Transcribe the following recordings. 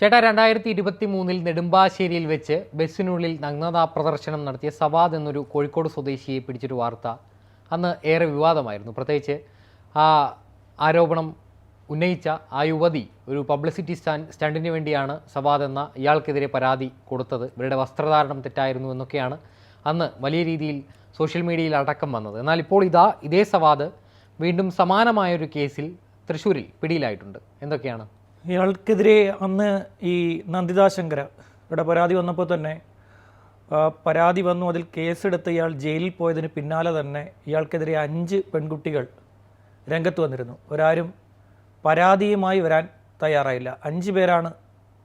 ചേട്ടാ, 2023 നെടുമ്പാശ്ശേരിയിൽ വെച്ച് ബസ്സിനുള്ളിൽ നഗ്നതാ പ്രദർശനം നടത്തിയ സവാദ് എന്നൊരു കോഴിക്കോട് സ്വദേശിയെ പിടിച്ചൊരു വാർത്ത അന്ന് ഏറെ വിവാദമായിരുന്നു. പ്രത്യേകിച്ച് ആ ആരോപണം ഉന്നയിച്ച ആ യുവതി ഒരു പബ്ലിസിറ്റി സ്റ്റണ്ടിന് വേണ്ടിയാണ് സവാദ് എന്ന ഇയാൾക്കെതിരെ പരാതി കൊടുത്തത്. ഇവരുടെ വസ്ത്രധാരണം തെറ്റായിരുന്നു എന്നൊക്കെയാണ് അന്ന് വലിയ രീതിയിൽ സോഷ്യൽ മീഡിയയിൽ അടക്കം വന്നത്. എന്നാൽ ഇപ്പോൾ ഇതേ സവാദ് വീണ്ടും സമാനമായൊരു കേസിൽ തൃശ്ശൂരിൽ പിടിയിലായിട്ടുണ്ട്. എന്തൊക്കെയാണ്? ഇയാൾക്കെതിരെ അന്ന് ഈ നന്ദിത ശങ്കര ഇവിടെ പരാതി വന്നപ്പോൾ തന്നെ പരാതി വന്നു. അതിൽ കേസെടുത്ത് ഇയാൾ ജയിലിൽ പോയതിന് പിന്നാലെ തന്നെ ഇയാൾക്കെതിരെ 5 പെൺകുട്ടികൾ രംഗത്ത് വന്നിരുന്നു. ഒരാരും പരാതിയുമായി വരാൻ തയ്യാറായില്ല. 5 പേരാണ്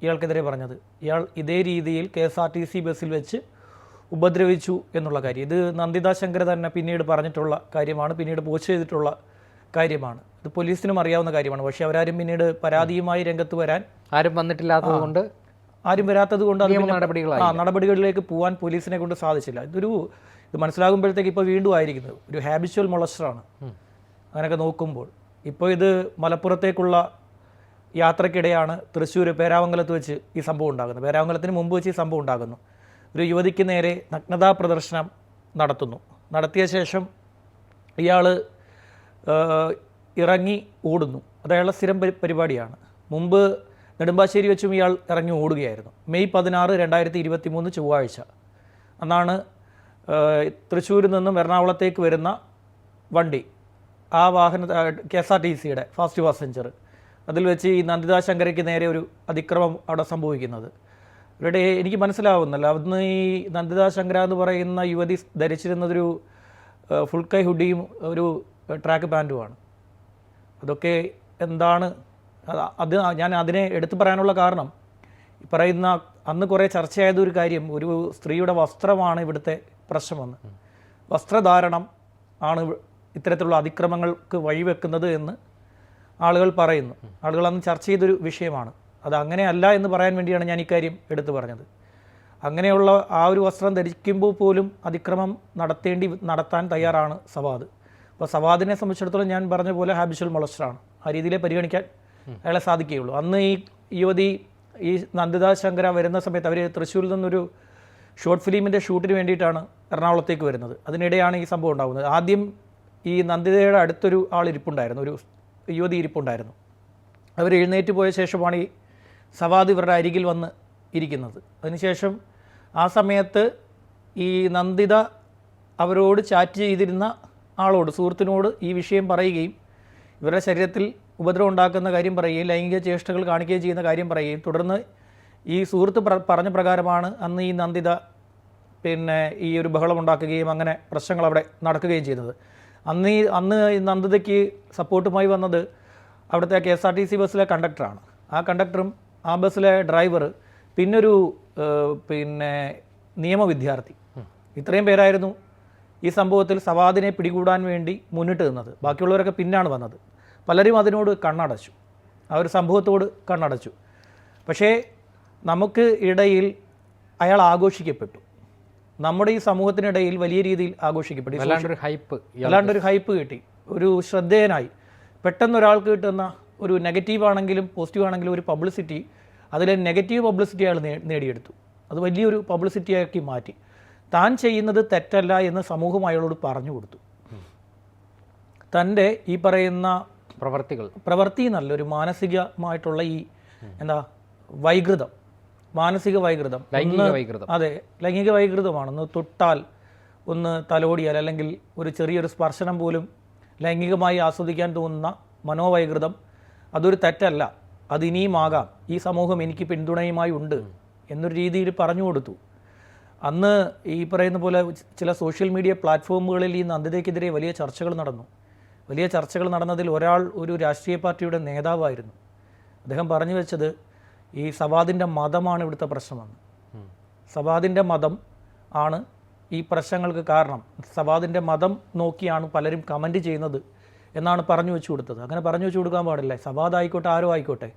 ഇയാൾക്കെതിരെ പറഞ്ഞത്. ഇയാൾ ഇതേ രീതിയിൽ KSRTC ബസ്സിൽ വെച്ച് ഉപദ്രവിച്ചു എന്നുള്ള കാര്യം. ഇത് നന്ദിത ശങ്കര തന്നെ പിന്നീട് പറഞ്ഞിട്ടുള്ള കാര്യമാണ്, പിന്നീട് പോസ്റ്റ് ചെയ്തിട്ടുള്ള കാര്യമാണ്. ഇത് പോലീസിനും അറിയാവുന്ന കാര്യമാണ്. പക്ഷേ അവരാരും പിന്നീട് പരാതിയുമായി രംഗത്ത് വരാൻ വന്നിട്ടില്ലാത്തതുകൊണ്ട് നടപടികളിലേക്ക് പോകാൻ പോലീസിനെ കൊണ്ട് സാധിച്ചില്ല. ഇത് മനസ്സിലാകുമ്പോഴത്തേക്ക് ഇപ്പോൾ വീണ്ടും ആയിരിക്കുന്നത് ഒരു ഹാബിച്വൽ മൊളസ്റ്ററാണ്. അങ്ങനെയൊക്കെ നോക്കുമ്പോൾ ഇപ്പോൾ ഇത് മലപ്പുറത്തേക്കുള്ള യാത്രക്കിടെയാണ് തൃശ്ശൂർ പേരാമംഗലത്ത് വെച്ച് ഈ സംഭവം ഉണ്ടാകുന്നത്. പേരാമംഗലത്തിന് മുമ്പ് വെച്ച് ഈ സംഭവം ഉണ്ടാകുന്നു. ഒരു യുവതിക്ക് നേരെ നഗ്നതാ പ്രദർശനം നടത്തിയ ശേഷം ഇയാൾ ഇറങ്ങി ഓടുന്നു. അത് അയാളുടെ സ്ഥിരം പരിപാടിയാണ്. മുമ്പ് നെടുമ്പാശ്ശേരി വെച്ചും ഇയാൾ ഇറങ്ങി ഓടുകയായിരുന്നു. മെയ് 16, 2023 ചൊവ്വാഴ്ച അന്നാണ് തൃശ്ശൂരിൽ നിന്നും എറണാകുളത്തേക്ക് വരുന്ന വണ്ടി, ആ വാഹന KSRTCയുടെ ഫാസ്റ്റ് പാസഞ്ചർ, അതിൽ വെച്ച് ഈ നന്ദിത ശങ്കരയ്ക്ക് നേരെ ഒരു അതിക്രമം അവിടെ സംഭവിക്കുന്നത്. ഇവിടെ എനിക്ക് മനസ്സിലാവുന്നില്ല. അന്ന് ഈ നന്ദിത ശങ്കര എന്ന് പറയുന്ന യുവതി ധരിച്ചിരുന്നതൊരു ഫുൾ കൈ ഹുഡിയും ഒരു ട്രാക്ക് പാൻറ്റുമാണ്. അതൊക്കെ എന്താണ് അത് ഞാൻ അതിനെ എടുത്തു പറയാനുള്ള കാരണം, പറയുന്ന അന്ന് കുറേ ചർച്ചയായത് ഒരു കാര്യം, ഒരു സ്ത്രീയുടെ വസ്ത്രമാണ് ഇവിടുത്തെ പ്രശ്നമെന്ന്. വസ്ത്രധാരണം ആണ് ഇത്തരത്തിലുള്ള അതിക്രമങ്ങൾക്ക് വഴിവെക്കുന്നത് എന്ന് ആളുകൾ പറയുന്നു. ആളുകൾ അന്ന് ചർച്ച ചെയ്തൊരു വിഷയമാണ്. അത് അങ്ങനെയല്ല എന്ന് പറയാൻ വേണ്ടിയാണ് ഞാൻ ഇക്കാര്യം എടുത്തു പറഞ്ഞത്. അങ്ങനെയുള്ള ആ ഒരു വസ്ത്രം ധരിക്കുമ്പോൾ പോലും അതിക്രമം നടത്താൻ തയ്യാറാണ് സവാദ്. അപ്പോൾ സവാദിനെ സംബന്ധിച്ചിടത്തോളം ഞാൻ പറഞ്ഞ പോലെ ഹാബിച്വൽ മൊളസ്റ്ററാണ്. ആ രീതിയിലേ പരിഗണിക്കാൻ അയാളെ സാധിക്കുകയുള്ളൂ. അന്ന് ഈ യുവതി ഈ നന്ദിത ശങ്കര വരുന്ന സമയത്ത് അവർ തൃശ്ശൂരിൽ നിന്നൊരു ഷോർട്ട് ഫിലിമിൻ്റെ ഷൂട്ടിന് വേണ്ടിയിട്ടാണ് എറണാകുളത്തേക്ക് വരുന്നത്. അതിനിടെയാണ് ഈ സംഭവം ഉണ്ടാകുന്നത്. ആദ്യം ഈ നന്ദിതയുടെ അടുത്തൊരു ആൾ ഇരിപ്പുണ്ടായിരുന്നു, ഒരു യുവതി ഇരിപ്പുണ്ടായിരുന്നു. അവർ എഴുന്നേറ്റ് പോയ ശേഷമാണ് ഈ സവാദ് ഇവരുടെ അരികിൽ വന്ന് ഇരിക്കുന്നത്. അതിനുശേഷം ആ സമയത്ത് ഈ നന്ദിത അവരോട് ചാറ്റ് ചെയ്തിരുന്ന ആളോട്, സുഹൃത്തിനോട് ഈ വിഷയം പറയുകയും ഇവരുടെ ശരീരത്തിൽ ഉപദ്രവം ഉണ്ടാക്കുന്ന കാര്യം പറയുകയും ലൈംഗിക ചേഷ്ടകൾ കാണിക്കുകയും ചെയ്യുന്ന കാര്യം പറയുകയും, തുടർന്ന് ഈ സുഹൃത്ത് പറഞ്ഞ പ്രകാരമാണ് അന്ന് ഈ നന്ദിത ഈ ഒരു ബഹളം ഉണ്ടാക്കുകയും അങ്ങനെ പ്രശ്നങ്ങൾ അവിടെ നടക്കുകയും ചെയ്തത്. അന്ന് ഈ നന്ദിതയ്ക്ക് സപ്പോർട്ടുമായി വന്നത് അവിടുത്തെ KSRTC ബസ്സിലെ കണ്ടക്ടറാണ്. ആ കണ്ടക്ടറും ആ ബസ്സിലെ ഡ്രൈവർ, പിന്നൊരു നിയമ വിദ്യാർത്ഥി. ഇത്രയും പേരായിരുന്നു ഈ സംഭവത്തിൽ സവാദിനെ പിടികൂടാൻ വേണ്ടി മുന്നിട്ട് നിന്നത്. ബാക്കിയുള്ളവരൊക്കെ പിന്നാണ് വന്നത്. പലരും അതിനോട് കണ്ണടച്ചു, ആ ഒരു സംഭവത്തോട് കണ്ണടച്ചു. പക്ഷേ നമുക്ക് ഇടയിൽ അയാൾ ആഘോഷിക്കപ്പെട്ടു. നമ്മുടെ ഈ സമൂഹത്തിനിടയിൽ വലിയ രീതിയിൽ ആഘോഷിക്കപ്പെട്ടു. അല്ലാണ്ടൊരു ഹൈപ്പ് കിട്ടി, ഒരു ശ്രദ്ധേയനായി. പെട്ടെന്ന് ഒരാൾക്ക് കിട്ടുന്ന ഒരു നെഗറ്റീവ് ആണെങ്കിലും പോസിറ്റീവ് ആണെങ്കിലും ഒരു പബ്ലിസിറ്റി, അതിലെ നെഗറ്റീവ് പബ്ലിസിറ്റി അയാൾ നേടിയെടുത്തു. അത് വലിയൊരു പബ്ലിസിറ്റിയാക്കി മാറ്റി. താൻ ചെയ്യുന്നത് തെറ്റല്ല എന്ന് സമൂഹം അയാളോട് പറഞ്ഞു കൊടുത്തു. തൻ്റെ ഈ പറയുന്ന പ്രവൃത്തി നല്ലൊരു മാനസികമായിട്ടുള്ള ഈ മാനസിക വൈകൃതം, അതെ, ലൈംഗിക വൈകൃതമാണ്. ഒന്ന് തൊട്ടാൽ, ഒന്ന് തലോടിയാൽ, അല്ലെങ്കിൽ ഒരു ചെറിയൊരു സ്പർശനം പോലും ലൈംഗികമായി ആസ്വദിക്കാൻ തോന്നുന്ന മനോവൈകൃതം, അതൊരു തെറ്റല്ല, അതിനിയും ആകാം, ഈ സമൂഹം എനിക്ക് പിന്തുണയുമായി ഉണ്ട് എന്നൊരു രീതിയിൽ പറഞ്ഞു കൊടുത്തു. അന്ന് ഈ പറയുന്ന പോലെ ചില സോഷ്യൽ മീഡിയ പ്ലാറ്റ്ഫോമുകളിൽ ഈ നന്ദിതയ്ക്കെതിരെ വലിയ ചർച്ചകൾ നടന്നതിൽ ഒരാൾ ഒരു രാഷ്ട്രീയ പാർട്ടിയുടെ നേതാവായിരുന്നു. അദ്ദേഹം പറഞ്ഞു വെച്ചത് ഈ സവാദിൻ്റെ മതമാണ് ഇവിടുത്തെ പ്രശ്നമെന്ന്. സവാദിൻ്റെ മതം ആണ് ഈ പ്രശ്നങ്ങൾക്ക് കാരണം. സവാദിൻ്റെ മതം നോക്കിയാണ് പലരും കമൻറ്റ് ചെയ്യുന്നത് എന്നാണ് പറഞ്ഞു വെച്ചു കൊടുത്തത്. അങ്ങനെ പറഞ്ഞു വെച്ചു കൊടുക്കാൻ പാടില്ല. സവാദ് ആയിക്കോട്ടെ, ആരോ ആയിക്കോട്ടെ,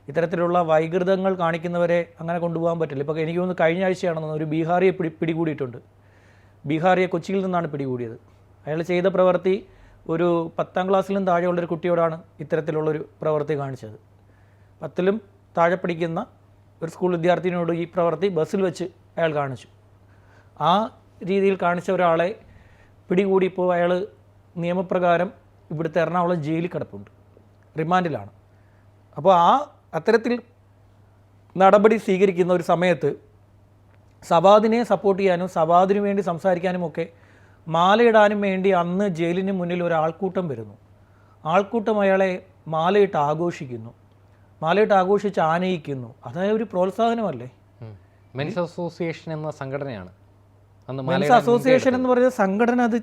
ഇത്തരത്തിലുള്ള വൈകൃതങ്ങൾ കാണിക്കുന്നവരെ അങ്ങനെ കൊണ്ടുപോകാൻ പറ്റില്ല. ഇപ്പോൾ എനിക്ക് തോന്നുന്നു കഴിഞ്ഞ ആഴ്ചയാണെന്ന് ഒരു ബീഹാറിയെ പിടികൂടിയിട്ടുണ്ട്. ബീഹാറിയെ കൊച്ചിയിൽ നിന്നാണ് പിടികൂടിയത്. അയാൾ ചെയ്ത പ്രവൃത്തി ഒരു 10ാം ക്ലാസ്സിലും താഴെയുള്ളൊരു കുട്ടിയോടാണ് ഇത്തരത്തിലുള്ളൊരു പ്രവൃത്തി കാണിച്ചത്. 10ലും താഴെ പഠിക്കുന്ന ഒരു സ്കൂൾ വിദ്യാർത്ഥിനിയോട് ഈ പ്രവൃത്തി ബസ്സിൽ വെച്ച് അയാൾ കാണിച്ചു. ആ രീതിയിൽ കാണിച്ച ഒരാളെ പിടികൂടി ഇപ്പോൾ അയാൾ നിയമപ്രകാരം ഇവിടുത്തെ എറണാകുളം ജയിലിൽ കിടപ്പുണ്ട്, റിമാൻഡിലാണ്. അപ്പോൾ അത്തരത്തിൽ നടപടി സ്വീകരിക്കുന്ന ഒരു സമയത്ത് സവാദിനെ സപ്പോർട്ട് ചെയ്യാനും സവാദിനു വേണ്ടി സംസാരിക്കാനും ഒക്കെ മാലയിടാനും വേണ്ടി അന്ന് ജയിലിന് മുന്നിൽ ഒരു ആൾക്കൂട്ടം വരുന്നു. ആൾക്കൂട്ടം അയാളെ മാലയിട്ട് ആഘോഷിക്കുന്നു, മാലയിട്ട് ആഘോഷിച്ച് ആനയിക്കുന്നു. അതായത് ഒരു പ്രോത്സാഹനമല്ലേ? മെൻസ് അസോസിയേഷൻ എന്ന സംഘടനയാണ് മെൻസ് അസോസിയേഷൻ എന്ന് പറയുന്ന സംഘടന, അത്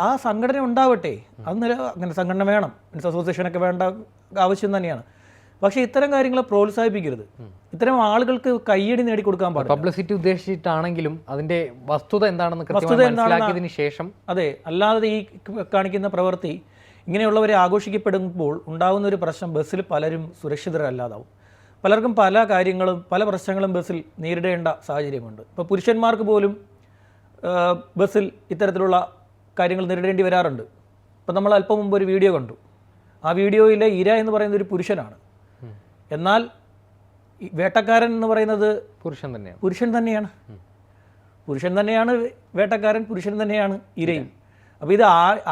ആ സംഘടന ഉണ്ടാവട്ടെ, അന്നേരം അങ്ങനെ സംഘടന വേണം, മെൻസ് അസോസിയേഷനൊക്കെ വേണ്ട ആവശ്യം തന്നെയാണ്. പക്ഷേ ഇത്തരം കാര്യങ്ങളെ പ്രോത്സാഹിപ്പിക്കരുത്. ഇത്തരം ആളുകൾക്ക് കയ്യടി നേടിക്കൊടുക്കാൻ പാടില്ല. പബ്ലിസിറ്റി ഉദ്ദേശിച്ചിട്ടാണെങ്കിലും അതിന്റെ വസ്തുത എന്താണെന്ന് മനസ്സിലാക്കിയതിന് ശേഷം. അതെ, അല്ലാതെ ഈ കാണിക്കുന്ന പ്രവൃത്തി ഇങ്ങനെയുള്ളവരെ ആഘോഷിക്കപ്പെടുമ്പോൾ ഉണ്ടാകുന്ന ഒരു പ്രശ്നം, ബസ്സിൽ പലരും സുരക്ഷിതരല്ലാതാവും. പലർക്കും പല കാര്യങ്ങളും പല പ്രശ്നങ്ങളും ബസ്സിൽ നേരിടേണ്ട സാഹചര്യമുണ്ട്. ഇപ്പോൾ പുരുഷന്മാർക്ക് പോലും ബസ്സിൽ ഇത്തരത്തിലുള്ള കാര്യങ്ങൾ നേരിടേണ്ടി വരാറുണ്ട്. ഇപ്പം നമ്മൾ അല്പം മുമ്പ് ഒരു വീഡിയോ കണ്ടു. ആ വീഡിയോയിലെ ഇര എന്ന് പറയുന്നത് ഒരു പുരുഷനാണ്. എന്നാൽ വേട്ടക്കാരൻ എന്ന് പറയുന്നത് പുരുഷൻ തന്നെയാണ്. പുരുഷൻ തന്നെയാണ് വേട്ടക്കാരൻ, പുരുഷൻ തന്നെയാണ് ഇരയും. അപ്പോൾ ഇത്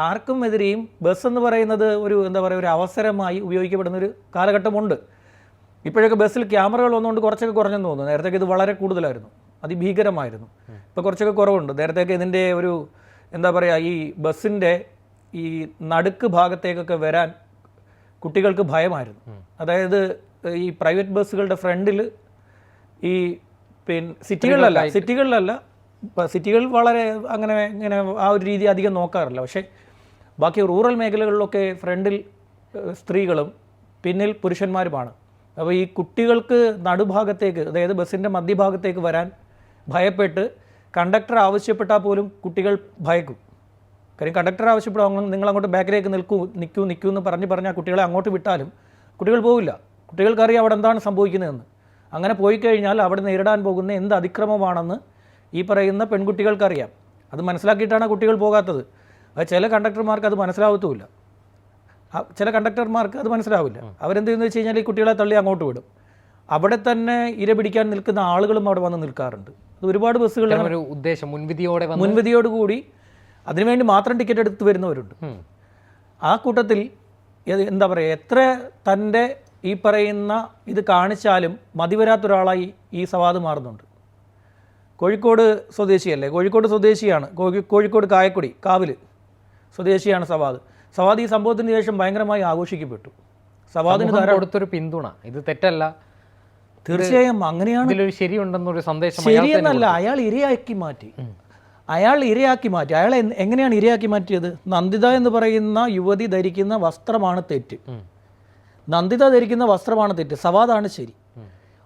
ആർക്കും എതിരെയും ബസ് എന്ന് പറയുന്നത് ഒരു എന്താ പറയുക, ഒരു അവസരമായി ഉപയോഗിക്കപ്പെടുന്ന ഒരു കാലഘട്ടമുണ്ട്. ഇപ്പോഴൊക്കെ ബസ്സിൽ ക്യാമറകൾ വന്നുകൊണ്ട് കുറച്ചൊക്കെ കുറഞ്ഞെന്ന് തോന്നുന്നു. നേരത്തേക്ക് ഇത് വളരെ കൂടുതലായിരുന്നു, അതിഭീകരമായിരുന്നു. ഇപ്പോൾ കുറച്ചൊക്കെ കുറവുണ്ട്. നേരത്തേക്ക് ഇതിൻ്റെ ഒരു എന്താ പറയുക, ഈ ബസ്സിൻ്റെ ഈ നടുക്ക് ഭാഗത്തേക്കൊക്കെ വരാൻ കുട്ടികൾക്ക് ഭയമായിരുന്നു. അതായത് ഈ പ്രൈവറ്റ് ബസ്സുകളുടെ ഫ്രണ്ടിൽ ഈ സിറ്റികളിലല്ല സിറ്റികൾ വളരെ അങ്ങനെ ഇങ്ങനെ ആ ഒരു രീതി അധികം നോക്കാറില്ല. പക്ഷേ ബാക്കി റൂറൽ മേഖലകളിലൊക്കെ ഫ്രണ്ടിൽ സ്ത്രീകളും പിന്നിൽ പുരുഷന്മാരുമാണ്. അപ്പോൾ ഈ കുട്ടികൾക്ക് നടുഭാഗത്തേക്ക്, അതായത് ബസ്സിൻ്റെ മധ്യഭാഗത്തേക്ക് വരാൻ ഭയപ്പെട്ട് കണ്ടക്ടർ ആവശ്യപ്പെട്ടാൽ പോലും കുട്ടികൾ ഭയക്കും. കാര്യം കണ്ടക്ടർ ആവശ്യപ്പെടും, നിങ്ങൾ അങ്ങോട്ട് ബാക്കിലേക്ക് നിൽക്കൂ എന്ന് പറഞ്ഞാൽ കുട്ടികളെ അങ്ങോട്ട് വിട്ടാലും കുട്ടികൾ പോവില്ല. കുട്ടികൾക്കറിയാം അവിടെ എന്താണ് സംഭവിക്കുന്നതെന്ന്. അങ്ങനെ പോയി കഴിഞ്ഞാൽ അവിടെ നേരിടാൻ പോകുന്ന എന്ത് അതിക്രമമാണെന്ന് ഈ പറയുന്ന പെൺകുട്ടികൾക്കറിയാം. അത് മനസ്സിലാക്കിയിട്ടാണ് കുട്ടികൾ പോകാത്തത്. അത് ചില കണ്ടക്ടർമാർക്ക് അത് മനസ്സിലാവത്തുമില്ല. ചില കണ്ടക്ടർമാർക്ക് അത് മനസ്സിലാവില്ല. അവരെന്ത് ചെയ്യുന്നത് വെച്ച് കഴിഞ്ഞാൽ ഈ കുട്ടികളെ തള്ളി അങ്ങോട്ട് വിടും. അവിടെ തന്നെ ഇര പിടിക്കാൻ നിൽക്കുന്ന ആളുകളും അവിടെ വന്ന് നിൽക്കാറുണ്ട്. അത് ഒരുപാട് ബസ്സുകളിൽ ഒരു ഉദ്ദേശം മുൻവിധിയോടുകൂടി അതിനുവേണ്ടി മാത്രം ടിക്കറ്റ് എടുത്ത് വരുന്നവരുണ്ട്. ആ കൂട്ടത്തിൽ എന്താ പറയുക, എത്ര തൻ്റെ ഈ പറയുന്ന ഇത് കാണിച്ചാലും മതിവരാത്തൊരാളായി ഈ സവാദ് മാറുന്നുണ്ട്. കോഴിക്കോട് സ്വദേശിയല്ലേ, കോഴിക്കോട് സ്വദേശിയാണ്. കോഴിക്കോട് കാവിൽ സ്വദേശിയാണ് സവാദ് ഈ സംഭവത്തിന് ശേഷം ഭയങ്കരമായി ആഘോഷിക്കപ്പെട്ടു. സവാദിന് കൊടുത്തൊരു പിന്തുണ ഇത് തെറ്റല്ല, തീർച്ചയായും അങ്ങനെയാണ്. ഇതിലൊരു ശരിയുണ്ടെന്നൊരു സന്ദേശം ശരിയെന്നല്ല, അയാൾ ഇരയാക്കി മാറ്റി. അയാൾ എങ്ങനെയാണ് ഇരയാക്കി മാറ്റിയത്? നന്ദിത എന്ന് പറയുന്ന യുവതി ധരിക്കുന്ന വസ്ത്രമാണ് തെറ്റ്. നന്ദിത ധരിക്കുന്ന വസ്ത്രമാണ് തെറ്റ്, സവാദാണ് ശരി.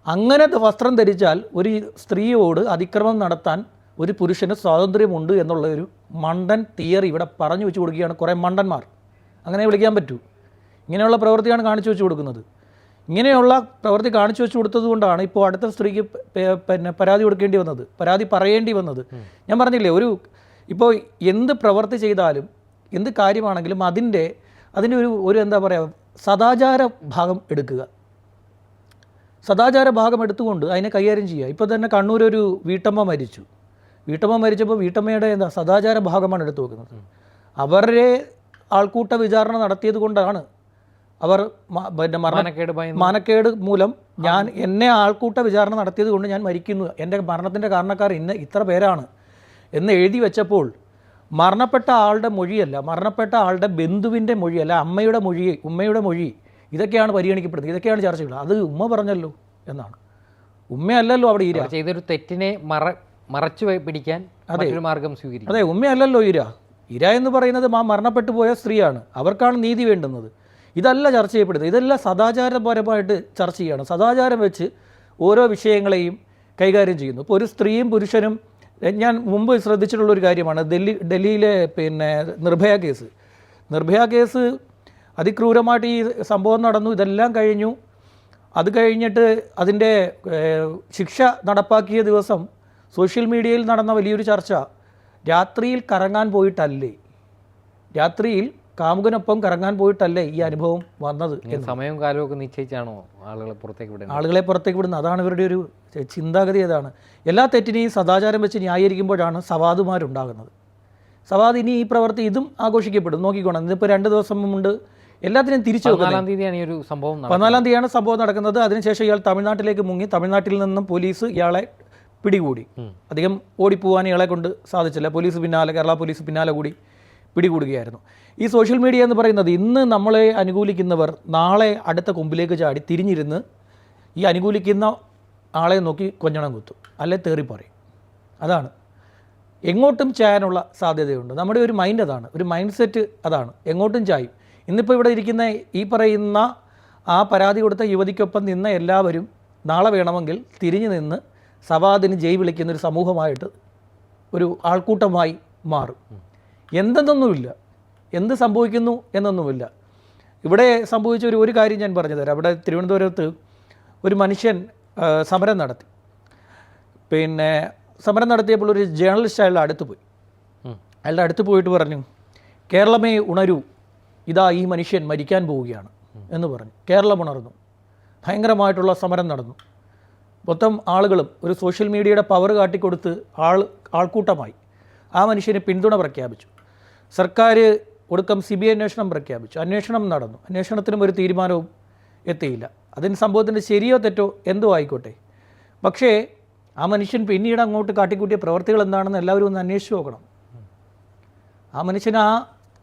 അങ്ങനത്തെ വസ്ത്രം ധരിച്ചാൽ ഒരു സ്ത്രീയോട് അതിക്രമം നടത്താൻ ഒരു പുരുഷന് സ്വാതന്ത്ര്യമുണ്ട് എന്നുള്ള ഒരു മണ്ടൻ തിയറി ഇവിടെ പറഞ്ഞു വെച്ച് കൊടുക്കുകയാണ് കുറേ മണ്ടന്മാർ. അങ്ങനെ വിളിക്കാൻ പറ്റൂ. ഇങ്ങനെയുള്ള പ്രവൃത്തിയാണ് കാണിച്ചു വെച്ച് കൊടുക്കുന്നത്. ഇങ്ങനെയുള്ള പ്രവൃത്തി കാണിച്ചു വെച്ച് കൊടുത്തത് കൊണ്ടാണ് ഇപ്പോൾ അടുത്ത സ്ത്രീക്ക് പരാതി കൊടുക്കേണ്ടി വന്നത്, പരാതി പറയേണ്ടി വന്നത്. ഞാൻ പറഞ്ഞില്ലേ, ഇപ്പോൾ എന്ത് പ്രവൃത്തി ചെയ്താലും എന്ത് കാര്യമാണെങ്കിലും അതിൻ്റെ ഒരു എന്താ പറയുക, സദാചാര ഭാഗം എടുക്കുക. സദാചാര ഭാഗം എടുത്തുകൊണ്ട് അതിനെ കൈകാര്യം ചെയ്യുക. ഇപ്പോൾ തന്നെ കണ്ണൂരൊരു വീട്ടമ്മ മരിച്ചപ്പോൾ വീട്ടമ്മയുടെ സദാചാര ഭാഗമാണ് എടുത്തു വെക്കുന്നത്. അവരുടെ ആൾക്കൂട്ട വിചാരണ നടത്തിയത് കൊണ്ടാണ് അവർ മാനക്കേട് മൂലം എന്നെ ആൾക്കൂട്ട വിചാരണ നടത്തിയത് കൊണ്ട് ഞാൻ മരിക്കുന്നു, എൻ്റെ മരണത്തിൻ്റെ കാരണക്കാർ ഇത്ര പേരാണ് എന്ന് എഴുതി വെച്ചപ്പോൾ മരണപ്പെട്ട ആളുടെ മൊഴിയല്ല, മരണപ്പെട്ട ആളുടെ ബന്ധുവിൻ്റെ മൊഴിയല്ല, ഉമ്മയുടെ മൊഴി ഇതൊക്കെയാണ് പരിഗണിക്കപ്പെടുന്നത്, ഇതൊക്കെയാണ് ചർച്ചകൾ. അത് ഉമ്മ പറഞ്ഞല്ലോ എന്നാണ്. ഉമ്മയല്ലല്ലോ അവിടെ ഇര ചെയ്തൊരു തെറ്റിനെ മറച്ചു പിടിക്കാൻ മറ്റൊരു മാർഗം സ്വീകരിക്കും. അതെ, ഉമ്മയല്ലല്ലോ ഇര എന്ന് പറയുന്നത് മരണപ്പെട്ടു പോയ സ്ത്രീയാണ്. അവർക്കാണ് നീതി വേണ്ടുന്നത്. ഇതല്ല ചർച്ച ചെയ്യപ്പെടുന്നത്. ഇതെല്ലാം സദാചാരപരമായിട്ട് ചർച്ച ചെയ്യണം. സദാചാരം വെച്ച് ഓരോ വിഷയങ്ങളെയും കൈകാര്യം ചെയ്യുന്നു. ഇപ്പോൾ ഒരു സ്ത്രീയും പുരുഷനും, ഞാൻ മുമ്പ് ശ്രദ്ധിച്ചിട്ടുള്ളൊരു കാര്യമാണ് ഡൽഹിയിലെ നിർഭയ കേസ് അതിക്രൂരമായിട്ട് ഈ സംഭവം നടന്നു. ഇതെല്ലാം കഴിഞ്ഞു. അത് കഴിഞ്ഞിട്ട് അതിൻ്റെ ശിക്ഷ നടപ്പാക്കിയ ദിവസം സോഷ്യൽ മീഡിയയിൽ നടന്ന വലിയൊരു ചർച്ച, രാത്രിയിൽ കറങ്ങാൻ പോയിട്ടല്ലേ, രാത്രിയിൽ കാമുകനൊപ്പം കറങ്ങാൻ പോയിട്ടല്ലേ ഈ അനുഭവം വന്നത്. സമയവും കാലവും ഒക്കെ നിശ്ചയിച്ചാണോ ആളുകളെ പുറത്തേക്ക് വിടുന്നത്? ആളുകളെ പുറത്തേക്ക് വിടുന്നത് അതാണ് ഇവരുടെ ഒരു ചിന്താഗതി. അതാണ് എല്ലാ തെറ്റിനെയും സദാചാരം വെച്ച് ന്യായീകരിക്കുമ്പോഴാണ് സവാദുമാരുണ്ടാകുന്നത്. സവാദ് ഇനി ഈ പ്രവൃത്തി ഇതും ആഘോഷിക്കപ്പെടും. നോക്കിക്കോണം, ഇതിപ്പോൾ 2 ദിവസം മുമ്പ് എല്ലാത്തിനും തിരിച്ചു 14-ാം തീയതിയാണ് ഈ ഒരു സംഭവം 14-ാം തീയതിയാണ് സംഭവം നടക്കുന്നത്. അതിനുശേഷം ഇയാൾ തമിഴ്നാട്ടിലേക്ക് മുങ്ങി. തമിഴ്നാട്ടിൽ നിന്നും പോലീസ് ഇയാളെ പിടികൂടി. അധികം ഓടിപ്പോവാൻ ഇയാളെ കൊണ്ട് സാധിച്ചില്ല. പോലീസ് പിന്നാലെ, കേരള പോലീസ് പിന്നാലെ കൂടി പിടികൂടുകയായിരുന്നു. ഈ സോഷ്യൽ മീഡിയ എന്ന് പറയുന്നത് ഇന്ന് നമ്മളെ അനുകൂലിക്കുന്നവർ നാളെ അടുത്ത കൊമ്പിലേക്ക് ചാടി തിരിഞ്ഞിരുന്ന് ഈ അനുകൂലിക്കുന്ന ആളെ നോക്കി കൊഞ്ഞണം കുത്തും, അല്ലെ തേറി പറയും. അതാണ് എങ്ങോട്ടും ചായാനുള്ള സാധ്യതയുണ്ട്. നമ്മുടെ ഒരു മൈൻഡ് അതാണ്, ഒരു മൈൻഡ് സെറ്റ് അതാണ്, എങ്ങോട്ടും ചായും. ഇന്നിപ്പോൾ ഇവിടെ ഇരിക്കുന്ന ഈ പറയുന്ന ആ പരാതി കൊടുത്ത യുവതിക്കൊപ്പം നിന്ന എല്ലാവരും നാളെ വേണമെങ്കിൽ തിരിഞ്ഞു നിന്ന് സവാദിന് ജയ് വിളിക്കുന്നൊരു സമൂഹമായിട്ട്, ഒരു ആൾക്കൂട്ടമായി മാറും. എന്തെന്നൊന്നുമില്ല, എന്ത് സംഭവിക്കുന്നു എന്നൊന്നുമില്ല. ഇവിടെ സംഭവിച്ച ഒരു കാര്യം ഞാൻ പറഞ്ഞു തരാം. അവിടെ തിരുവനന്തപുരത്ത് ഒരു മനുഷ്യൻ സമരം നടത്തി. പിന്നെ സമരം നടത്തിയപ്പോൾ ഒരു ജേർണലിസ്റ്റ് അയാളുടെ അടുത്ത് പോയി. അയാളുടെ അടുത്ത് പോയിട്ട് പറഞ്ഞു, കേരളമേ ഉണരൂ, ഇതാ ഈ മനുഷ്യൻ മരിക്കാൻ പോവുകയാണ് എന്ന് പറഞ്ഞു. കേരളം ഉണർന്നു. ഭയങ്കരമായിട്ടുള്ള സമരം നടന്നു. മൊത്തം ആളുകളും ഒരു സോഷ്യൽ മീഡിയയുടെ പവർ കാട്ടിക്കൊടുത്ത് ആൾക്കൂട്ടമായി ആ മനുഷ്യന് പിന്തുണ പ്രഖ്യാപിച്ചു. സർക്കാർ ഒടുക്കം CBI അന്വേഷണം പ്രഖ്യാപിച്ചു. അന്വേഷണം നടന്നു. അന്വേഷണത്തിനും ഒരു തീരുമാനവും എത്തിയില്ല. അതിന് സംഭവത്തിൻ്റെ ശരിയോ തെറ്റോ എന്തോ ആയിക്കോട്ടെ. പക്ഷേ ആ മനുഷ്യൻ പിന്നീട് അങ്ങോട്ട് കാട്ടിക്കൂട്ടിയ പ്രവർത്തികൾ എന്താണെന്ന് എല്ലാവരും ഒന്ന് അന്വേഷിച്ച് നോക്കണം. ആ മനുഷ്യൻ ആ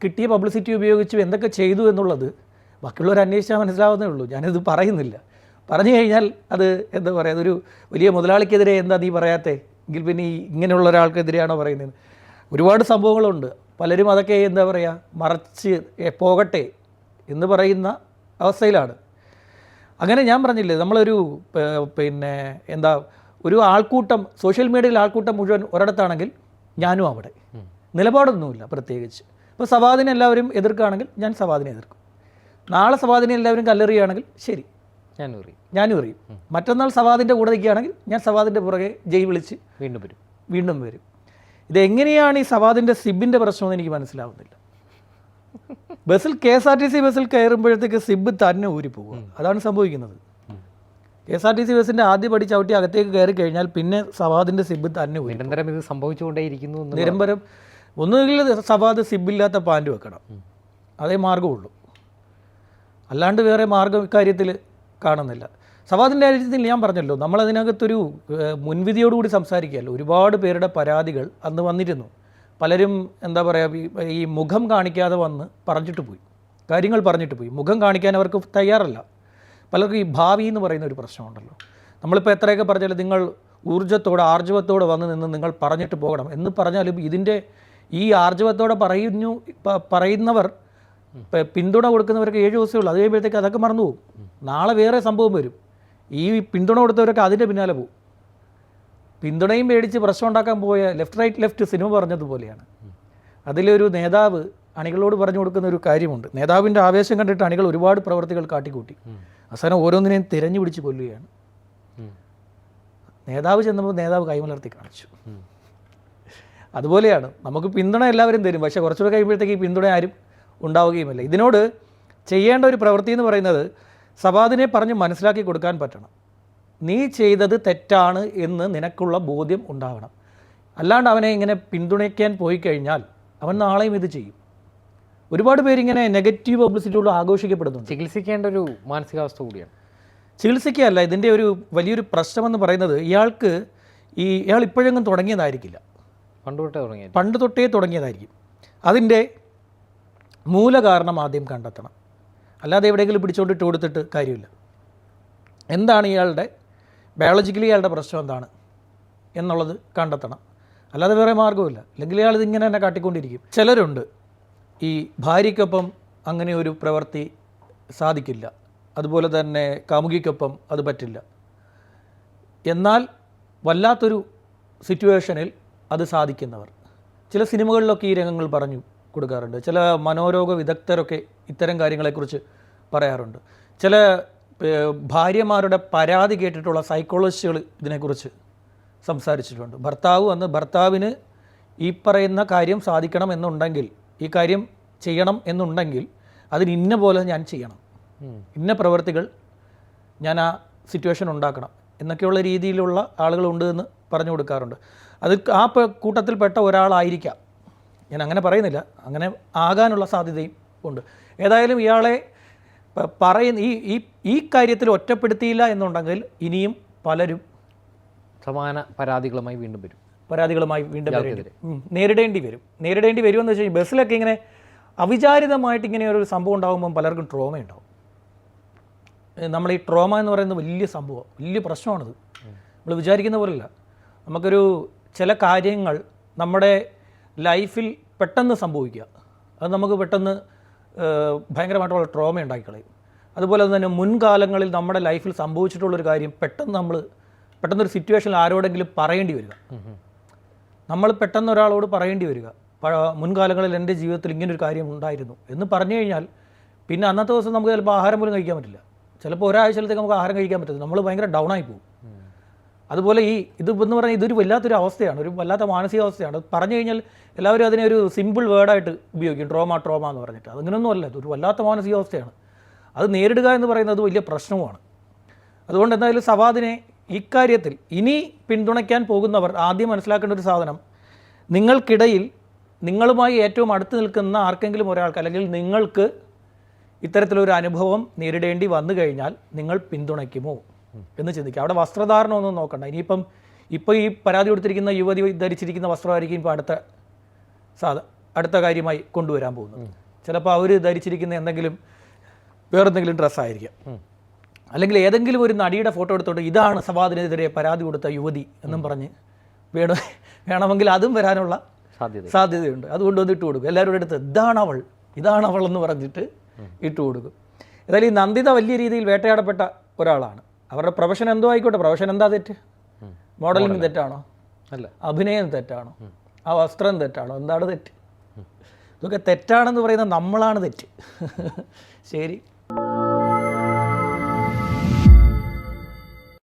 കിട്ടിയ പബ്ലിസിറ്റി ഉപയോഗിച്ച് എന്തൊക്കെ ചെയ്തു എന്നുള്ളത് ബാക്കിയുള്ളവർ അന്വേഷിച്ചാൽ മനസ്സിലാവുന്നേ ഉള്ളൂ. ഞാനിത് പറയുന്നില്ല. പറഞ്ഞു കഴിഞ്ഞാൽ അത് എന്താ പറയുക, അതൊരു വലിയ മുതലാളിക്കെതിരെ എന്താ നീ പറയാത്തേ എങ്കിൽ പിന്നെ ഈ ഇങ്ങനെയുള്ള ഒരാൾക്കെതിരെയാണോ പറയുന്നത്? ഒരുപാട് സംഭവങ്ങളുണ്ട്. പലരും അതൊക്കെ എന്താ പറയുക, മറച്ച് പോകട്ടെ എന്ന് പറയുന്ന അവസ്ഥയിലാണ്. അങ്ങനെ ഞാൻ പറഞ്ഞില്ലേ, നമ്മളൊരു പിന്നെ എന്താ ഒരു ആൾക്കൂട്ടം, സോഷ്യൽ മീഡിയയിൽ ആൾക്കൂട്ടം മുഴുവൻ ഒരിടത്താണെങ്കിൽ ഞാനും അവിടെ. നിലപാടൊന്നുമില്ല പ്രത്യേകിച്ച്. ഇപ്പോൾ സവാദിനെ എല്ലാവരും എതിർക്കുകയാണെങ്കിൽ ഞാൻ സവാദിനെ എതിർക്കും. നാളെ സവാദിനെ എല്ലാവരും കല്ലെറിയുകയാണെങ്കിൽ ശരി, ഞാനും എറിയും. മറ്റന്നാൾ സവാദിൻ്റെ കൂടെ നിൽക്കുകയാണെങ്കിൽ ഞാൻ സവാദിൻ്റെ പുറകെ ജയ് വിളിച്ച് വീണ്ടും വരും. ഇതെങ്ങനെയാണ് ഈ സവാദിൻ്റെ സിബിൻ്റെ പ്രശ്നമെന്ന് എനിക്ക് മനസ്സിലാവുന്നില്ല. ബസ്സിൽ KSRTC ബസ്സിൽ കയറുമ്പോഴത്തേക്ക് സിബ് തന്നെ ഊരിപ്പോവുക, അതാണ് സംഭവിക്കുന്നത്. KSRTC ബസ്സിൻ്റെ ആദ്യ പടി ചവിട്ടി അകത്തേക്ക് കയറി കഴിഞ്ഞാൽ പിന്നെ സവാദിൻ്റെ സിബ് തന്നെ ഊരി. നിരന്തരം ഇത് സംഭവിച്ചുകൊണ്ടേയിരിക്കുന്നു. നിരന്തരം ഒന്നുകിൽ സവാദ് സിബില്ലാത്ത പാൻറ് വെക്കണം, അതേ മാർഗ്ഗമുള്ളൂ. അല്ലാണ്ട് വേറെ മാർഗ്ഗം ഇക്കാര്യത്തിൽ കാണുന്നില്ല. സവാദിൻ്റെ കാര്യത്തിൽ ഞാൻ പറഞ്ഞല്ലോ, നമ്മളതിനകത്തൊരു മുൻവിധിയോടുകൂടി സംസാരിക്കുകയല്ലോ. ഒരുപാട് പേരുടെ പരാതികൾ അന്ന് വന്നിരുന്നു. പലരും എന്താ പറയുക, ഈ മുഖം കാണിക്കാതെ വന്ന് പറഞ്ഞിട്ട് പോയി, കാര്യങ്ങൾ പറഞ്ഞിട്ട് പോയി. മുഖം കാണിക്കാൻ അവർക്ക് തയ്യാറല്ല. പലർക്കും ഈ ഭാവി എന്ന് പറയുന്ന ഒരു പ്രശ്നമുണ്ടല്ലോ. നമ്മളിപ്പോൾ എത്രയൊക്കെ പറഞ്ഞാലും നിങ്ങൾ ഊർജ്ജത്തോടെ ആർജവത്തോടെ വന്ന് നിന്ന് നിങ്ങൾ പറഞ്ഞിട്ട് പോകണം എന്ന് പറഞ്ഞാലും ഇതിൻ്റെ ഈ ആർജവത്തോടെ പറയുന്നവർ പിന്തുണ കൊടുക്കുന്നവർക്ക് 7 ദിവസമേ ഉള്ളൂ. അത് കഴിയുമ്പോഴത്തേക്ക് അതൊക്കെ മറന്നു പോകും. നാളെ വേറെ സംഭവം വരും. ഈ പിന്തുണ കൊടുത്തവരൊക്കെ അതിൻ്റെ പിന്നാലെ പോകും. പിന്തുണയും മേടിച്ച് പ്രശ്നം ഉണ്ടാക്കാൻ പോയ ലെഫ്റ്റ് സിനിമ പറഞ്ഞതുപോലെയാണ്. അതിലൊരു നേതാവ് അണികളോട് പറഞ്ഞു കൊടുക്കുന്ന ഒരു കാര്യമുണ്ട്. നേതാവിൻ്റെ ആവേശം കണ്ടിട്ട് അണികൾ ഒരുപാട് പ്രവർത്തികൾ കാട്ടിക്കൂട്ടി. അവസാനം ഓരോന്നിനെയും തിരഞ്ഞു പിടിച്ച് കൊല്ലുകയാണ്. നേതാവ് ചെന്നപ്പോൾ നേതാവ് കൈമലർത്തി കാണിച്ചു. അതുപോലെയാണ് നമുക്ക് പിന്തുണ എല്ലാവരും തരും, പക്ഷേ കുറച്ചുകൂടെ കഴിയുമ്പോഴത്തേക്ക് ഈ പിന്തുണ ആരും ഉണ്ടാവുകയുമില്ല. ഇതിനോട് ചെയ്യേണ്ട ഒരു പ്രവൃത്തി എന്ന് പറയുന്നത് സവാദിനെ പറഞ്ഞ് മനസ്സിലാക്കി കൊടുക്കാൻ പറ്റണം. നീ ചെയ്തത് തെറ്റാണ് എന്ന് നിനക്കുള്ള ബോധ്യം ഉണ്ടാവണം. അല്ലാണ്ട് അവനെ ഇങ്ങനെ പിന്തുണയ്ക്കാൻ പോയി കഴിഞ്ഞാൽ അവൻ നാളെയും ഇത് ചെയ്യും. ഒരുപാട് പേരിങ്ങനെ നെഗറ്റീവ് പബ്ലിസിറ്റിയോട് ആഘോഷിക്കപ്പെടുന്നുണ്ട്. ചികിത്സിക്കേണ്ട ഒരു മാനസികാവസ്ഥ കൂടിയാണ്. ചികിത്സിക്കുകയല്ല, ഇതിൻ്റെ ഒരു വലിയൊരു പ്രശ്നമെന്ന് പറയുന്നത് ഇയാൾ ഇപ്പോഴെങ്ങും തുടങ്ങിയതായിരിക്കില്ല, പണ്ട് തൊട്ടേ തുടങ്ങിയതായിരിക്കും. അതിൻ്റെ മൂലകാരണം ആദ്യം കണ്ടെത്തണം. അല്ലാതെ എവിടെയെങ്കിലും പിടിച്ചുകൊണ്ടിട്ട് കൊടുത്തിട്ട് കാര്യമില്ല. എന്താണ് ഇയാളുടെ ബയോളജിക്കലി ഇയാളുടെ പ്രശ്നം എന്താണ് എന്നുള്ളത് കണ്ടെത്തണം. അല്ലാതെ വേറെ മാർഗ്ഗമില്ല. അല്ലെങ്കിൽ ഇയാൾ ഇതിങ്ങനെ തന്നെ കാട്ടിക്കൊണ്ടിരിക്കും. ചിലരുണ്ട് ഈ ഭാര്യയ്ക്കൊപ്പം അങ്ങനെ ഒരു പ്രവൃത്തി സാധിക്കില്ല, അതുപോലെ തന്നെ കാമുകിക്കൊപ്പം അത് പറ്റില്ല. എന്നാൽ വല്ലാത്തൊരു സിറ്റുവേഷനിൽ അത് സാധിക്കുന്നവർ ചില സിനിമകളിലൊക്കെ ഈ രംഗങ്ങൾ പറഞ്ഞു കൊടുക്കാറുണ്ട്. ചില മനോരോഗ വിദഗ്ധരൊക്കെ ഇത്തരം കാര്യങ്ങളെക്കുറിച്ച് പറയാറുണ്ട്. ചില ഭാര്യമാരുടെ പരാതി കേട്ടിട്ടുള്ള സൈക്കോളജിസ്റ്റുകൾ ഇതിനെക്കുറിച്ച് സംസാരിച്ചിട്ടുണ്ട്. ഭർത്താവിന് ഈ പറയുന്ന കാര്യം സാധിക്കണം എന്നുണ്ടെങ്കിൽ, ഈ കാര്യം ചെയ്യണം എന്നുണ്ടെങ്കിൽ അതിന് ഇന്ന പോലെ ഞാൻ ചെയ്യണം, ഇന്ന പ്രവൃത്തികൾ ഞാൻ ആ സിറ്റുവേഷൻ ഉണ്ടാക്കണം എന്നൊക്കെയുള്ള രീതിയിലുള്ള ആളുകളുണ്ട് എന്ന് പറഞ്ഞു കൊടുക്കാറുണ്ട്. അത് ആ കൂട്ടത്തിൽപ്പെട്ട ഒരാളായിരിക്കാം, ഞാൻ അങ്ങനെ പറയുന്നില്ല, അങ്ങനെ ആകാനുള്ള സാധ്യതയും ഉണ്ട്. ഏതായാലും ഇയാളെ ഈ കാര്യത്തിൽ ഒറ്റപ്പെടുത്തിയില്ല എന്നുണ്ടെങ്കിൽ ഇനിയും പലരും സമാന പരാതികളുമായി വീണ്ടും വരും. നേരിടേണ്ടി വരുമെന്ന് വെച്ച് കഴിഞ്ഞാൽ ബസ്സിലൊക്കെ ഇങ്ങനെ അവിചാരിതമായിട്ട് ഇങ്ങനെ ഒരു സംഭവം ഉണ്ടാകുമ്പം പലർക്കും ട്രോമ ഉണ്ടാവും. നമ്മൾ ഈ ട്രോമ എന്ന് പറയുന്നത് വലിയ സംഭവം, വലിയ പ്രശ്നമാണിത്. നമ്മൾ വിചാരിക്കുന്ന പോലെയല്ല. നമുക്കൊരു ചില കാര്യങ്ങൾ നമ്മുടെ ലൈഫിൽ പെട്ടെന്ന് സംഭവിക്കുക, അത് നമുക്ക് പെട്ടെന്ന് ഭയങ്കരമായിട്ടുള്ള ട്രോമ ഉണ്ടാക്കിക്കളയും. അതുപോലെ തന്നെ മുൻകാലങ്ങളിൽ നമ്മുടെ ലൈഫിൽ സംഭവിച്ചിട്ടുള്ളൊരു കാര്യം പെട്ടെന്നൊരു സിറ്റുവേഷനിൽ ആരോടെങ്കിലും പറയേണ്ടി വരിക, നമ്മൾ പെട്ടെന്ന് ഒരാളോട് പറയേണ്ടി വരിക, മുൻകാലങ്ങളിൽ എൻ്റെ ജീവിതത്തിൽ ഇങ്ങനൊരു കാര്യം ഉണ്ടായിരുന്നു എന്ന് പറഞ്ഞു കഴിഞ്ഞാൽ പിന്നെ അന്നത്തെ ദിവസം നമുക്ക് ചിലപ്പോൾ ആഹാരം പോലും കഴിക്കാൻ പറ്റില്ല, ചിലപ്പോൾ ഒരാഴ്ചത്തേക്ക് നമുക്ക് ആഹാരം കഴിക്കാൻ പറ്റില്ല, നമ്മൾ ഭയങ്കര ഡൗൺ ആയി പോകും. അതുപോലെ ഇതെന്ന് പറഞ്ഞാൽ ഇതൊരു വല്ലാത്തൊരു അവസ്ഥയാണ്, ഒരു വല്ലാത്ത മാനസികാവസ്ഥയാണ്. അത് പറഞ്ഞു കഴിഞ്ഞാൽ എല്ലാവരും അതിനെ ഒരു സിമ്പിൾ വേർഡായിട്ട് ഉപയോഗിക്കും, ട്രോമ എന്ന് പറഞ്ഞിട്ട്. അതങ്ങനെയൊന്നും അല്ല, ഇതൊരു വല്ലാത്ത മാനസികാവസ്ഥയാണ്. അത് നേരിടുക എന്ന് പറയുന്നത് വലിയ പ്രശ്നവുമാണ്. അതുകൊണ്ട് എന്തായാലും സവാദിനെ ഇക്കാര്യത്തിൽ ഇനി പിന്തുണയ്ക്കാൻ പോകുന്നവർ ആദ്യം മനസ്സിലാക്കേണ്ട ഒരു സാധനം, നിങ്ങൾക്കിടയിൽ നിങ്ങളുമായി ഏറ്റവും അടുത്ത് നിൽക്കുന്ന ആർക്കെങ്കിലും ഒരാൾക്ക് അല്ലെങ്കിൽ നിങ്ങൾക്ക് ഇത്തരത്തിലൊരു അനുഭവം നേരിടേണ്ടി വന്നു കഴിഞ്ഞാൽ നിങ്ങൾ പിന്തുണയ്ക്കുമോ എന്ന് ചിന്തിക്കുക. അവിടെ വസ്ത്രധാരണമൊന്നും നോക്കണ്ട. ഇപ്പോൾ ഈ പരാതി കൊടുത്തിരിക്കുന്ന യുവതി ധരിച്ചിരിക്കുന്ന വസ്ത്രമായിരിക്കും ഇപ്പോൾ അടുത്ത കാര്യമായി കൊണ്ടുവരാൻ പോകുന്നത്. ചിലപ്പോൾ അവർ ധരിച്ചിരിക്കുന്ന വേറെന്തെങ്കിലും ഡ്രസ്സായിരിക്കാം, അല്ലെങ്കിൽ ഏതെങ്കിലും ഒരു നടിയുടെ ഫോട്ടോ എടുത്തോണ്ട് ഇതാണ് സവാദിനെതിരെ പരാതി കൊടുത്ത യുവതി എന്നും പറഞ്ഞ് വേണമെങ്കിൽ അതും വരാനുള്ള സാധ്യതയുണ്ട്. അതുകൊണ്ട് ഒന്ന് ഇട്ട് കൊടുക്കും, എല്ലാവരുടെ അടുത്ത് ഇതാണവൾ എന്ന് പറഞ്ഞിട്ട് ഇട്ട് കൊടുക്കും. ഏതായാലും ഈ നന്ദിത വലിയ രീതിയിൽ വേട്ടയാടപ്പെട്ട ഒരാളാണ്. അവരുടെ പ്രൊഫഷൻ എന്തോ ആയിക്കോട്ടെ, പ്രൊഫഷൻ എന്താ തെറ്റ്? മോഡലിംഗ് തെറ്റാണോ? അല്ല. അഭിനയം തെറ്റാണോ? ആ വസ്ത്രം തെറ്റാണോ? എന്താണ് തെറ്റ്? ഇതൊക്കെ തെറ്റാണെന്ന് പറയുന്നത് നമ്മളാണ് തെറ്റ്. ശരി.